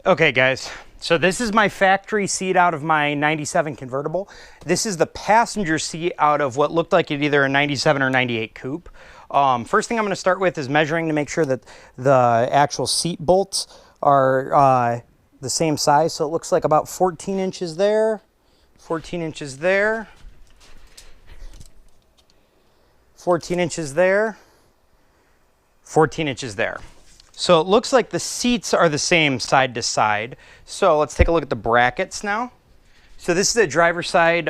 Okay guys, so this is my factory seat out of my 97 convertible. This is the passenger seat out of what looked like it either a 97 or 98 coupe. First thing I'm going to start with is measuring to make sure that the actual seat bolts are the same size. So it looks like about 14 inches there, 14 inches there, 14 inches there, 14 inches there. So it looks like the seats are the same side to side. So let's take a look at the brackets now. So this is a driver's side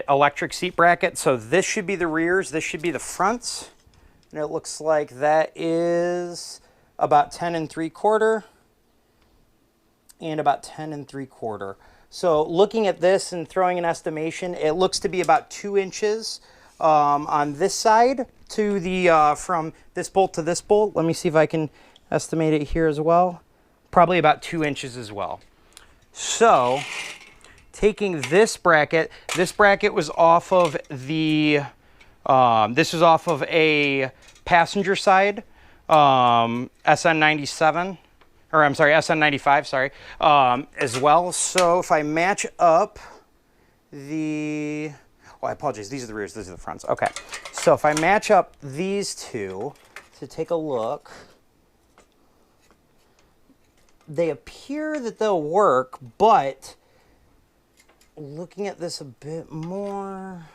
electric seat bracket. So this should be the rears, this should be the fronts. And it looks like that is about 10 3/4 and about 10 3/4. So looking at this and throwing an estimation, it looks to be about 2 inches on this side to the, from this bolt to this bolt. Let me see if I can estimate it here as well. Probably about 2 inches as well. So taking this bracket was off of the, this was off of a passenger side SN97, or I'm sorry, SN95, sorry, as well. So if I match up the, oh, I apologize, these are the rears, these are the fronts. Okay, so if I match up these two to take a look, they appear that they'll work, but looking at this a bit more,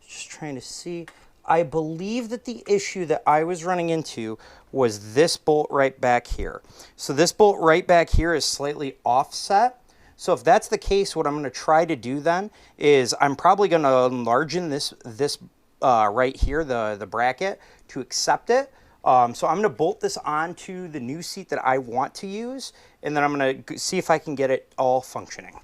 just trying to see, I believe that the issue that I was running into was this bolt right back here. So this bolt right back here is slightly offset. So if that's the case, what I'm going to try to do then is I'm probably going to enlargen this right here, the bracket, to accept it. So I'm going to bolt this onto the new seat that I want to use, and then I'm going to see if I can get it all functioning.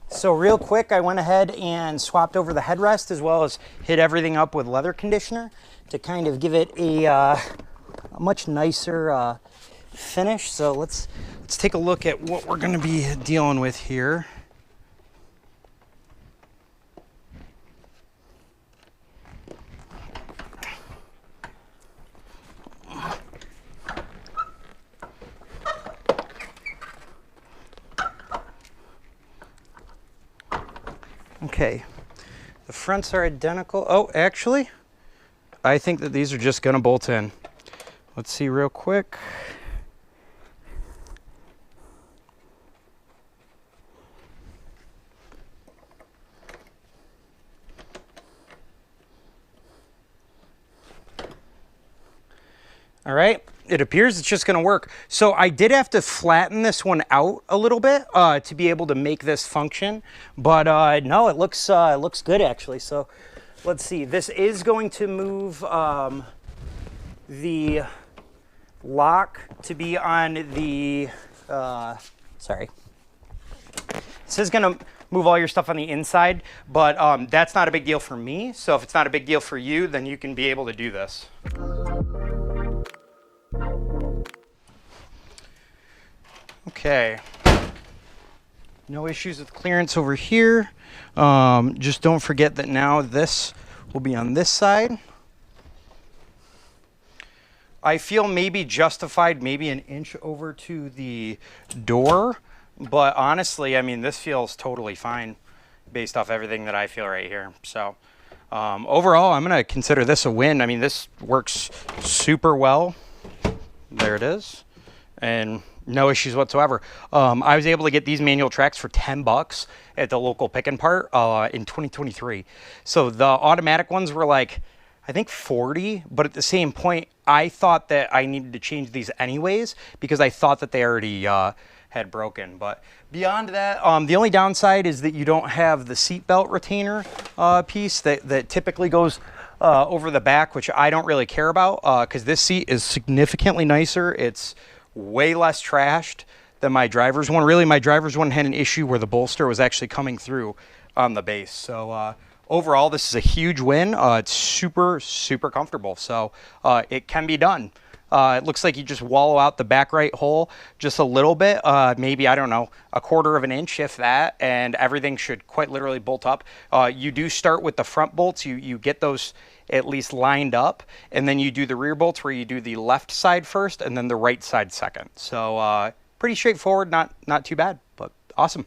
So real quick, I went ahead and swapped over the headrest as well as hit everything up with leather conditioner to kind of give it a much nicer finish. So let's take a look at what we're going to be dealing with here. Okay, the fronts are identical. Oh, actually, I think that these are just going to bolt in. Let's see real quick. All right, it appears it's just going to work. So I did have to flatten this one out a little bit to be able to make this function, but no, it looks good actually. So let's see. This is going to move the lock to be on the. Sorry. This is going to move all your stuff on the inside, but that's not a big deal for me. So if it's not a big deal for you, then you can be able to do this. Okay, no issues with clearance over here. Just don't forget that now this will be on this side. I feel maybe justified maybe an inch over to the door, but honestly, I mean, this feels totally fine based off everything that I feel right here. So overall, I'm going to consider this a win. I mean, this works super well. There it is. And no issues whatsoever. I was able to get these manual tracks for $10 at the local pick and part in 2023. So the automatic ones were like, I think 40, but at the same point, I thought that I needed to change these anyways because I thought that they already had broken. But beyond that, the only downside is that you don't have the seatbelt retainer piece that typically goes over the back, which I don't really care about because this seat is significantly nicer. It's way less trashed than my driver's one. Really, my driver's one had an issue where the bolster was actually coming through on the base. So overall, this is a huge win. It's super, super comfortable. So it can be done. It looks like you just wallow out the back right hole just a little bit, maybe, I don't know, a quarter of an inch, if that, and everything should quite literally bolt up. You do start with the front bolts. You get those at least lined up, and then you do the rear bolts where you do the left side first and then the right side second. So pretty straightforward, not too bad, but awesome.